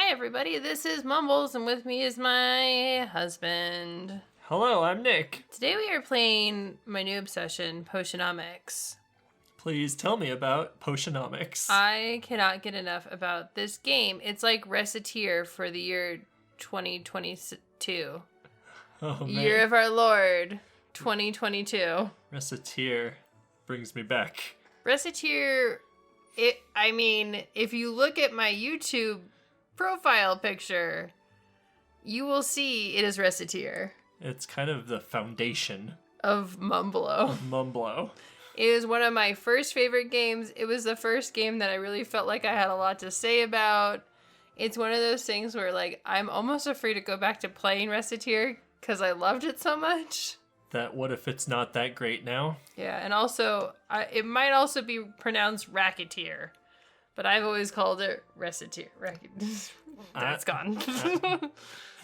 Hi, everybody. This is Mumbles, and with me is my husband. Hello, I'm Nick. Today we are playing my new obsession, Potionomics. Please tell me about Potionomics. I cannot get enough about this game. It's like Reciteer for the year 2022. Oh, man. Year of our Lord, 2022. Reciteer brings me back. Reciteer, if you look at my YouTube profile picture, you will see it is Reciteer. It's kind of the foundation of Mumblo. It was one of my first favorite games. It was the first game that I really felt like I had a lot to say about. It's one of those things where, like, I'm almost afraid to go back to playing Reciteer because I loved it so much. That what if it's not that great now? Yeah, and also, it might also be pronounced Racketeer, but I've always called it Reciteer. That's gone.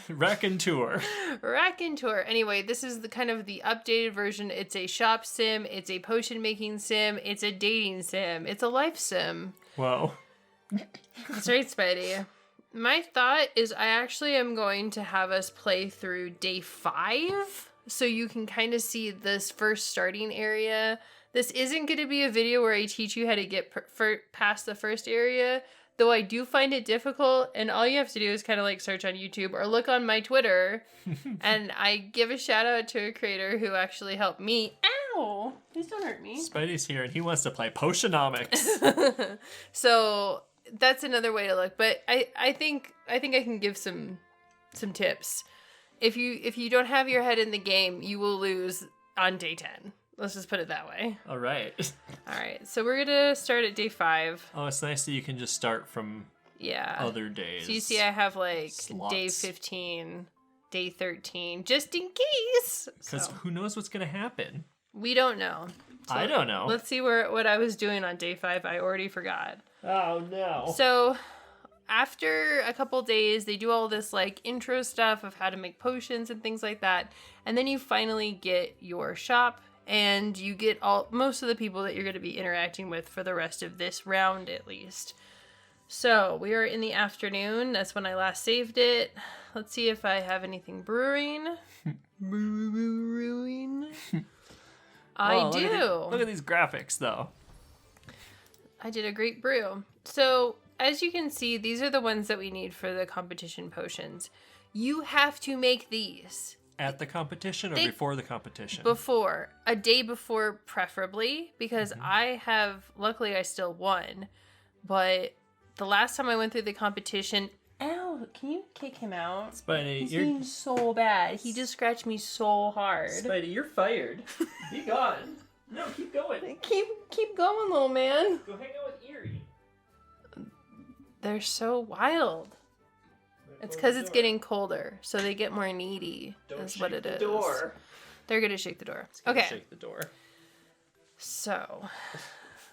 Raconteur. Raconteur. Anyway, this is the kind of the updated version. It's a shop sim. It's a potion making sim. It's a dating sim. It's a life sim. Whoa. That's right, Spidey. My thought is I actually am going to have us play through day 5, so you can kind of see this first starting area. This isn't going to be a video where I teach you how to get past the first area, though I do find it difficult, and all you have to do is kind of like search on YouTube or look on my Twitter, and I give a shout out to a creator who actually helped me. Ow! Please don't hurt me. Spidey's here, and he wants to play Potionomics. So that's another way to look, but I think I can give some tips. If you don't have your head in the game, you will lose on day 10. Let's just put it that way. All right. So we're gonna start at day 5. Oh, it's nice that you can just start from other days. So you see I have like slots. Day 15, day 13, just in case. Because who knows what's going to happen? We don't know. So I don't know. Let's see what I was doing on day 5. I already forgot. Oh, no. So after a couple days, they do all this like intro stuff of how to make potions and things like that. And then you finally get your shop. And you get most of the people that you're going to be interacting with for the rest of this round, at least. So, we are in the afternoon. That's when I last saved it. Let's see if I have anything brewing. Brewing. I do. Look at these graphics, though. I did a great brew. So, as you can see, these are the ones that we need for the competition potions. You have to make these. At the competition or before the competition? Before. A day before, preferably, because luckily I still won. But the last time I went through the competition, ow, can you kick him out? Spidey, you're being so bad. He just scratched me so hard. Spidey, you're fired. Be gone. No, keep going. Keep going, little man. Go hang out with Erie. They're so wild. It's because it's getting colder, so they get more needy. That's what it is. Door. They're gonna shake the door. Okay. Shake the door. So.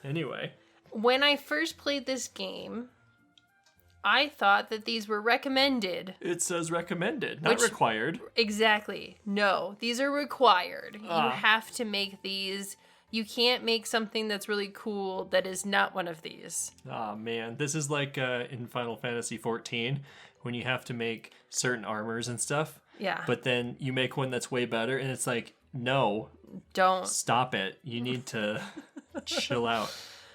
Anyway. When I first played this game, I thought that these were recommended. It says recommended, not required. Exactly. No, these are required. You have to make these. You can't make something that's really cool that is not one of these. Oh, man. This is like in Final Fantasy XIV, when you have to make certain armors and stuff. Yeah. But then you make one that's way better, and it's like, no. Don't. Stop it. You need to chill out.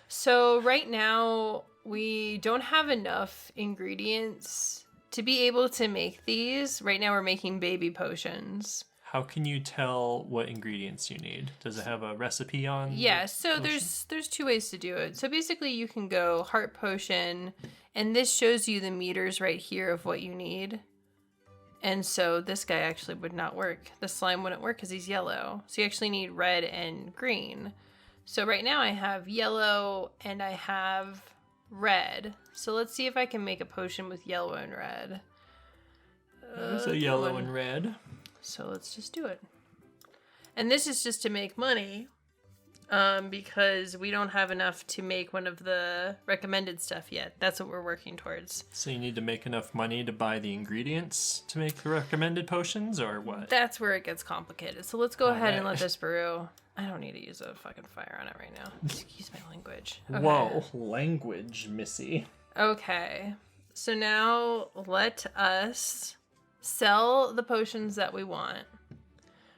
So right now, we don't have enough ingredients to be able to make these. Right now, we're making baby potions. How can you tell what ingredients you need? Does it have a recipe on? Yeah, so there's 2 ways to do it. So basically you can go heart potion, and this shows you the meters right here of what you need. And so this guy actually would not work. The slime wouldn't work because he's yellow. So you actually need red and green. So right now I have yellow and I have red. So let's see if I can make a potion with yellow and red. There's a yellow and red. So let's just do it. And this is just to make money, because we don't have enough to make one of the recommended stuff yet. That's what we're working towards. So you need to make enough money to buy the ingredients to make the recommended potions, or what? That's where it gets complicated. So let's go ahead and let this brew. I don't need to use a fucking fire on it right now. Excuse my language. Okay. Whoa, language, Missy. Okay. So now let us sell the potions that we want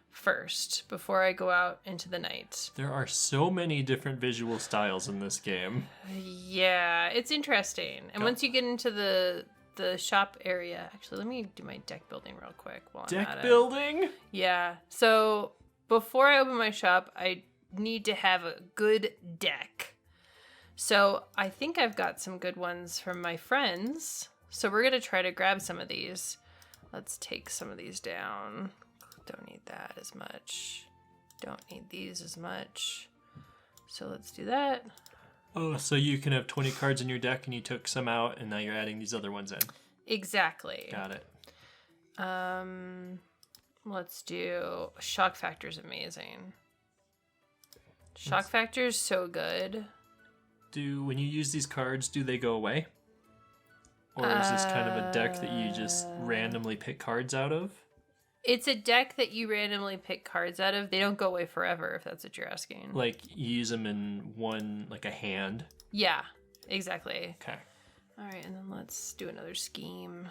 first before I go out into the night. There are so many different visual styles in this game. Yeah, it's interesting. And Go. once you get into the shop area, actually, let me do my deck building real quick while I'm at Deck it. building? Yeah. So before I open my shop, I need to have a good deck. So I think I've got some good ones from my friends. So we're going to try to grab some of these. Let's take some of these down. Don't need that as much. Don't need these as much. So let's do that. Oh, so you can have 20 cards in your deck and you took some out and now you're adding these other ones in. Exactly. Got it. Let's do shock factor's amazing. Shock factor's so good. When you use these cards, do they go away? Or is this kind of a deck that you just randomly pick cards out of? It's a deck that you randomly pick cards out of. They don't go away forever, if that's what you're asking. Like, you use them in one, like a hand? Yeah, exactly. Okay. All right, and then let's do another scheme.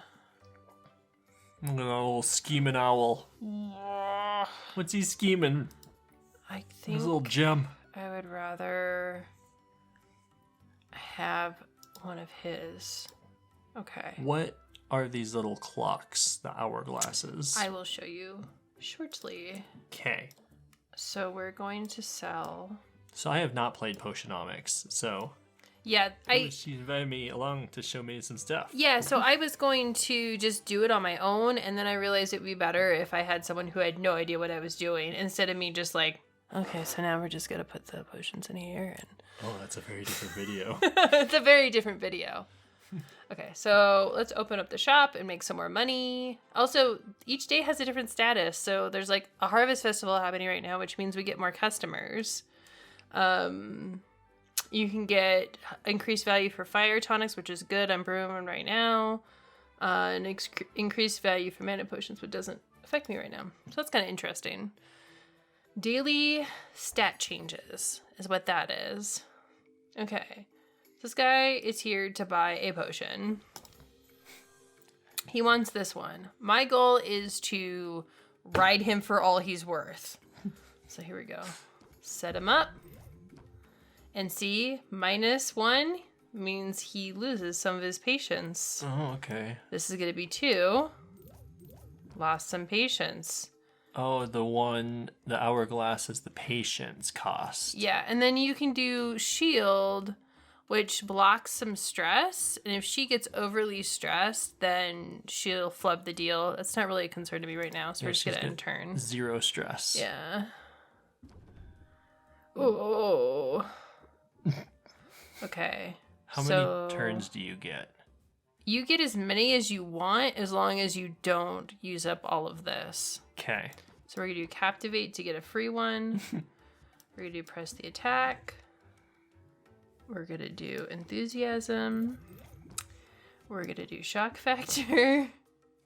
I'm gonna little scheming owl. What's he scheming? I think His little gem. I would rather have one of his. Okay. What are these little clocks, the hourglasses? I will show you shortly. Okay. So we're going to sell. So I have not played Potionomics, so Yeah, she invited me along to show me some stuff. Yeah, so I was going to just do it on my own, and then I realized it would be better if I had someone who had no idea what I was doing, instead of me just like, okay, so now we're just going to put the potions in here. And Oh, that's a very different video. it's a very different video. Okay, so let's open up the shop and make some more money. Also, each day has a different status. So there's like a harvest festival happening right now, which means we get more customers. You can get increased value for fire tonics, which is good. I'm brewing one right now. And increased value for mana potions, which doesn't affect me right now. So that's kind of interesting. Daily stat changes is what that is. Okay. This guy is here to buy a potion. He wants this one. My goal is to ride him for all he's worth. So here we go. Set him up. And see, -1 means he loses some of his patience. Oh, okay. This is going to be 2. Lost some patience. Oh, the hourglass is the patience cost. Yeah, and then you can do shield, which blocks some stress. And if she gets overly stressed, then she'll flub the deal. That's not really a concern to me right now, so we're just going to end turn. 0 stress. Yeah. Oh. Okay. How many turns do you get? You get as many as you want as long as you don't use up all of this. Okay. So we're going to do Captivate to get a free one. We're going to do Press the Attack. We're going to do Enthusiasm. We're going to do Shock Factor.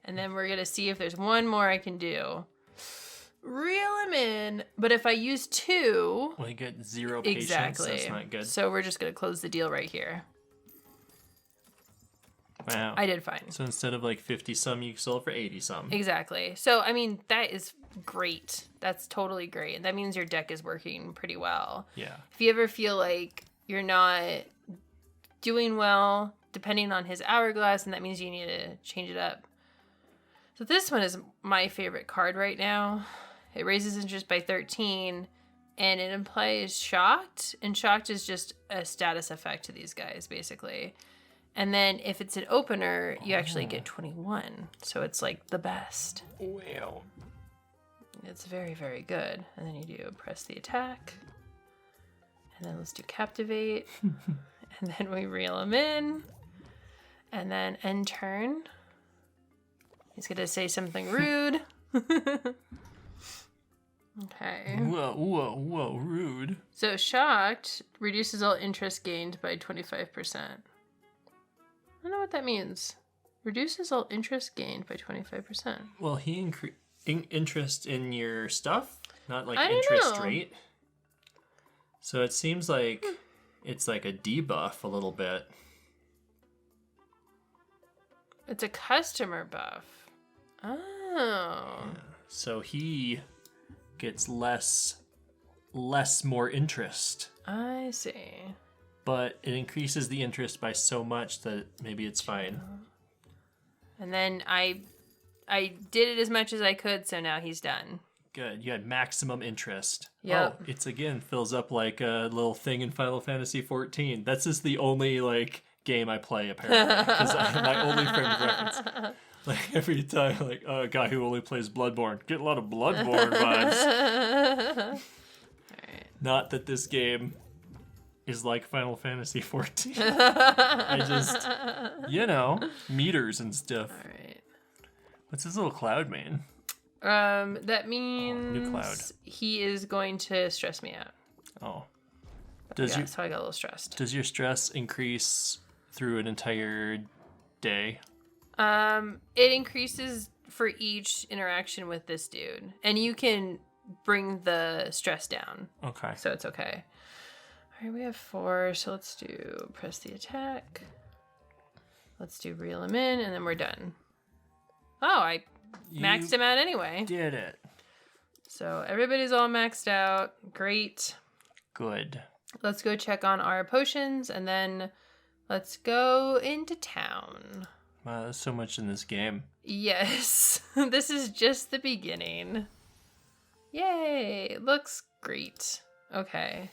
And then we're going to see if there's one more I can do. Reel him in. But if I use 2... Well, you get 0 patience. Exactly. That's not good. So we're just going to close the deal right here. Wow. I did fine. So instead of like 50 some, you sold for 80 some. Exactly. So, I mean, that is great. That's totally great. And that means your deck is working pretty well. Yeah. If you ever feel like you're not doing well, depending on his hourglass, and that means you need to change it up. So this one is my favorite card right now. It raises interest by 13, and it implies shocked. And shocked is just a status effect to these guys, basically. And then if it's an opener, you actually get 21. So it's like the best. Wow. It's very, very good. And then you do Press the Attack. And then let's do Captivate. And then we reel him in. And then end turn. He's going to say something rude. Okay. Whoa, rude. So shocked reduces all interest gained by 25%. I don't know what that means. Reduces all interest gained by 25%. Well, he increased interest in your stuff, not like I don't interest know. rate. So it seems like it's like a debuff a little bit. It's a customer buff. Oh. Yeah. So he gets less more interest. I see. But it increases the interest by so much that maybe it's fine. And then I did it as much as I could, so now he's done. Good. You had maximum interest. Yep. Oh, it's again fills up like a little thing in Final Fantasy 14. That's just the only like game I play apparently because my only frame of reference. Like every time, like a guy who only plays Bloodborne, get a lot of Bloodborne vibes. All right. Not that this game is like Final Fantasy 14. I just, meters and stuff. All right. What's this little cloud mean? That means new cloud. he is going to stress me out. Oh. So I got a little stressed. Does your stress increase through an entire day? It increases for each interaction with this dude, and you can bring the stress down. Okay. So it's okay. All right, we have 4, so let's do press the attack. Let's do reel him in, and then we're done. Oh, I maxed him out anyway. Did it. So everybody's all maxed out. Great. Good. Let's go check on our potions, and then let's go into town. Wow, there's so much in this game. Yes, this is just the beginning. Yay, looks great. Okay,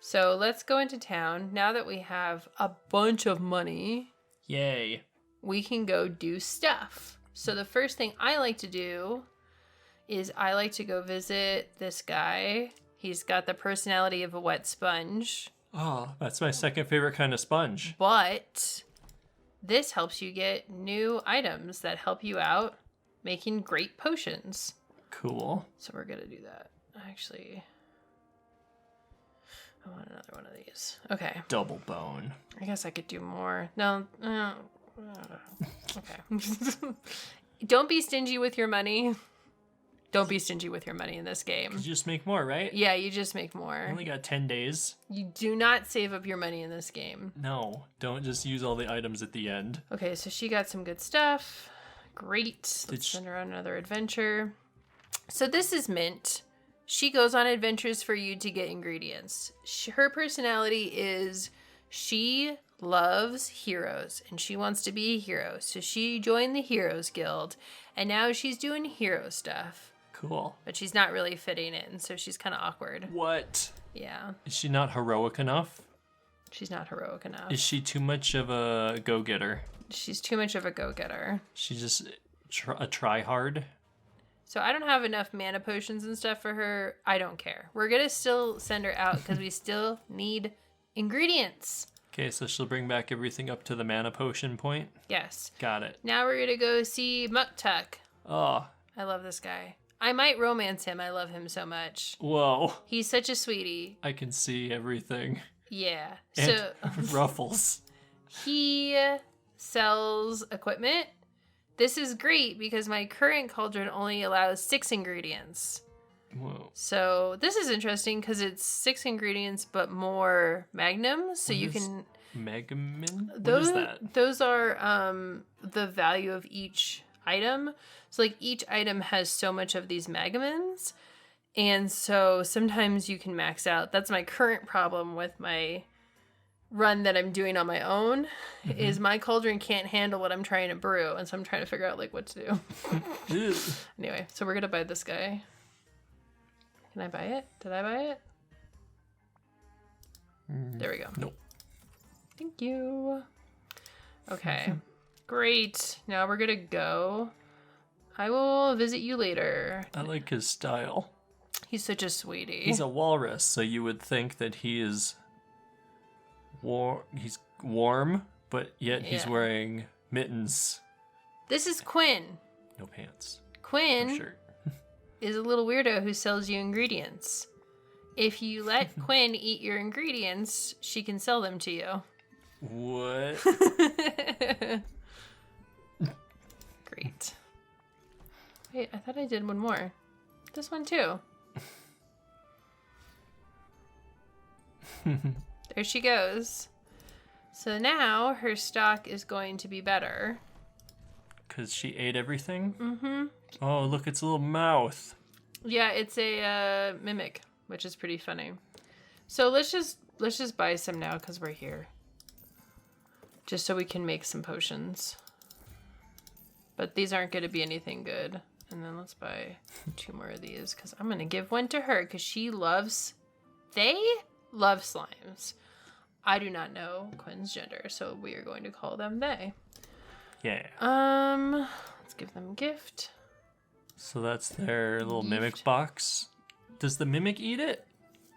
so let's go into town. Now that we have a bunch of money, Yay. we can go do stuff. So the first thing I like to do is I like to go visit this guy. He's got the personality of a wet sponge. Oh, that's my second favorite kind of sponge. But this helps you get new items that help you out making great potions. Cool. So we're going to do that. Actually, I want another one of these. Okay. Double bone. I guess I could do more. No. Okay. Don't be stingy with your money. Don't be stingy with your money in this game. You just make more, right? Yeah, you just make more. I only got 10 days. You do not save up your money in this game. No, don't just use all the items at the end. Okay, so she got some good stuff. Great. Let's send her on another adventure. So this is Mint. She goes on adventures for you to get ingredients. Her personality is she loves heroes and she wants to be a hero. So she joined the Heroes Guild and now she's doing hero stuff. Cool. But she's not really fitting in, so she's kind of awkward. What? Yeah. Is she not heroic enough? She's not heroic enough. Is she too much of a go-getter? She's too much of a go-getter. She's just a try-hard? So I don't have enough mana potions and stuff for her. I don't care. We're going to still send her out because we still need ingredients. Okay, so she'll bring back everything up to the mana potion point? Yes. Got it. Now we're going to go see Muktuk. Oh. I love this guy. I might romance him. I love him so much. Whoa. He's such a sweetie. I can see everything. Yeah. And so ruffles. He sells equipment. This is great because my current cauldron only allows 6 ingredients. Whoa. So this is interesting because it's 6 ingredients but more magnums. So you can... Megamin? What Those, is that? Those are the value of each item. So like each item has so much of these magnums. And so sometimes you can max out. That's my current problem with my run that I'm doing on my own, is my cauldron can't handle what I'm trying to brew. And so I'm trying to figure out like what to do. Anyway, so we're going to buy this guy. Can I buy it? Did I buy it? There we go. Nope. Thank you. Okay. Great. Now we're going to go. I will visit you later. I like his style. He's such a sweetie. He's a walrus, so you would think that he is he's warm, but yet he's wearing mittens. This is Quinn. No pants. Quinn No shirt. is a little weirdo who sells you ingredients. If you let Quinn eat your ingredients, she can sell them to you. What? Great. Wait, I thought I did one more. This one too. There she goes. So now her stock is going to be better. Because she ate everything? Mm-hmm. Oh, look, it's a little mouth. Yeah, it's a mimic, which is pretty funny. So let's just buy some now because we're here. Just so we can make some potions. But these aren't going to be anything good. And then let's buy 2 more of these because I'm going to give one to her because they love slimes. I do not know Quinn's gender, so we are going to call them they. Yeah. Let's give them a gift. So that's their little mimic box. Does the mimic eat it?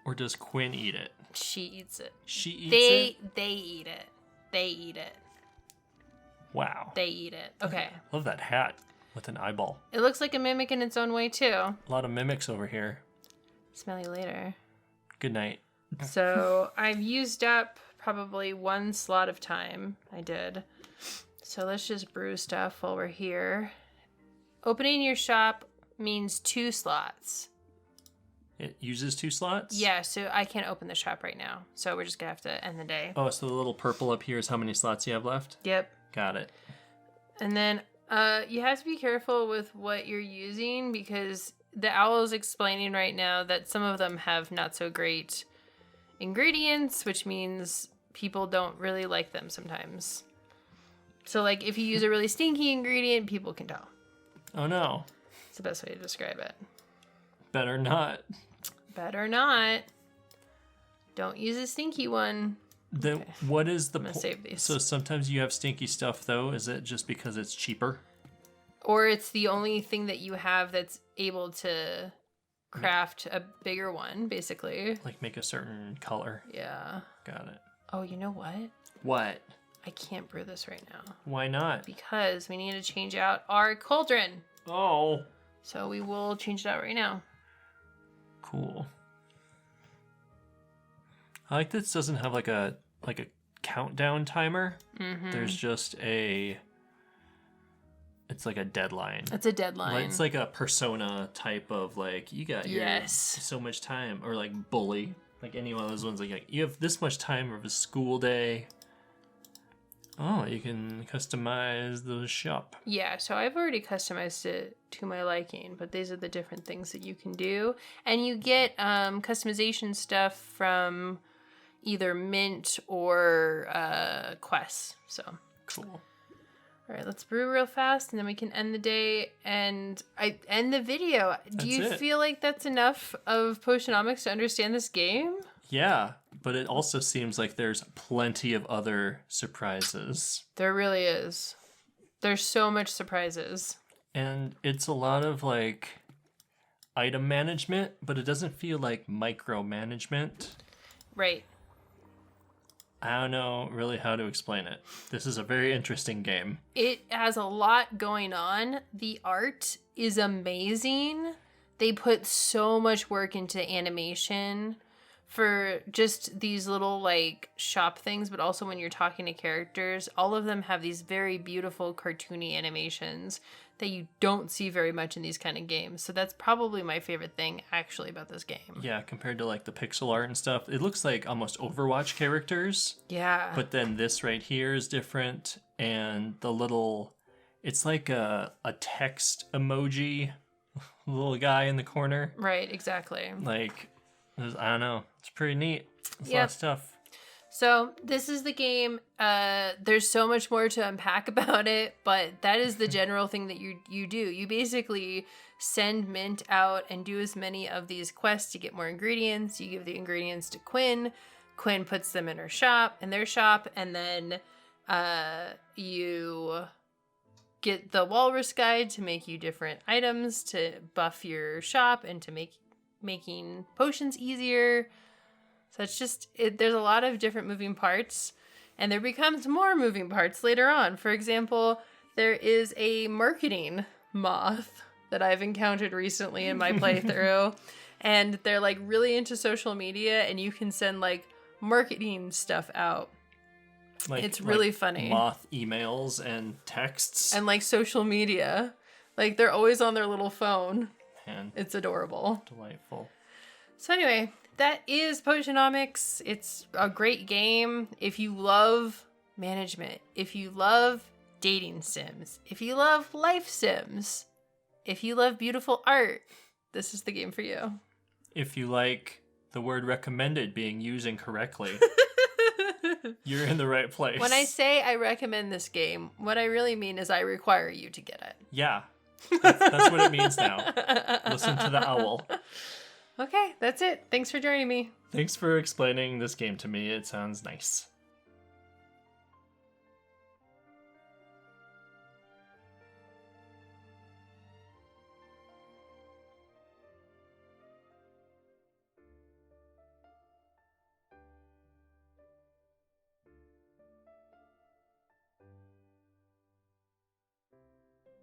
Or does Quinn eat it? She eats it. She eats it? They eat it. They eat it. Wow. They eat it. Okay. Love that hat with an eyeball. It looks like a mimic in its own way, too. A lot of mimics over here. Smell you later. Good night. So I've used up probably 1 slot of time. I did. So let's just brew stuff while we're here. Opening your shop means 2 slots. It uses 2 slots? Yeah, so I can't open the shop right now. So we're just going to have to end the day. Oh, so the little purple up here is how many slots you have left? Yep. Got it. And then you have to be careful with what you're using because the owl is explaining right now that some of them have not so great ingredients, which means people don't really like them sometimes. So, like, if you use a really stinky ingredient, people can tell. Oh, no. It's the best way to describe it. Better not. Better not. Don't use a stinky one. Okay. What is the I'm gonna save these. So sometimes you have stinky stuff, though. Is it just because it's cheaper? Or it's the only thing that you have that's able to craft a bigger one, basically. Like make a certain color. Yeah. Got it. Oh, you know what? What? I can't brew this right now. Why not? Because we need to change out our cauldron. Oh. So we will change it out right now. Cool. I like this doesn't have like a countdown timer. Mm-hmm. There's just it's like a deadline. It's a deadline. Like, it's like a Persona type of like you got so much time, or like Bully, like any one of those ones like you have this much time of a school day. Oh, you can customize the shop. Yeah, so I've already customized it to my liking, but these are the different things that you can do. And you get customization stuff from either Mint or quests. So cool. All right, let's brew real fast, and then we can end the day and I end the video. Do you feel like that's enough of Potionomics to understand this game? Yeah, but it also seems like there's plenty of other surprises. There really is. There's so much surprises. And it's a lot of like item management, but it doesn't feel like micromanagement. Right. I don't know really how to explain it. This is a very interesting game. It has a lot going on. The art is amazing. They put so much work into animation for just these little like shop things, but also when you're talking to characters, all of them have these very beautiful cartoony animations that you don't see very much in these kind of games. So that's probably my favorite thing actually about this game. Yeah, compared to like the pixel art and stuff, it looks like almost Overwatch characters. Yeah. But then this right here is different, and the little, it's like a text emoji little guy in the corner. Right, exactly. Like, I don't know. It's pretty neat. It's a lot of stuff. So this is the game. There's so much more to unpack about it, but that is the general thing that you do. You basically send Mint out and do as many of these quests to get more ingredients. You give the ingredients to Quinn. Quinn puts them in their shop, and then you get the Walrus Guide to make you different items to buff your shop and to make making potions easier. So it's just, there's a lot of different moving parts, and there becomes more moving parts later on. For example, there is a marketing moth that I've encountered recently in my playthrough, and they're like really into social media, and you can send like marketing stuff out. It's really funny. Moth emails and texts. And like social media. Like they're always on their little phone. Man, it's adorable. Delightful. So anyway, that is Potionomics. It's a great game. If you love management, if you love dating sims, if you love life sims, if you love beautiful art, this is the game for you. If you like the word recommended being used incorrectly, you're in the right place. When I say I recommend this game, what I really mean is I require you to get it. Yeah. That's what it means now. Listen to the owl. Okay, that's it. Thanks for joining me. Thanks for explaining this game to me. It sounds nice.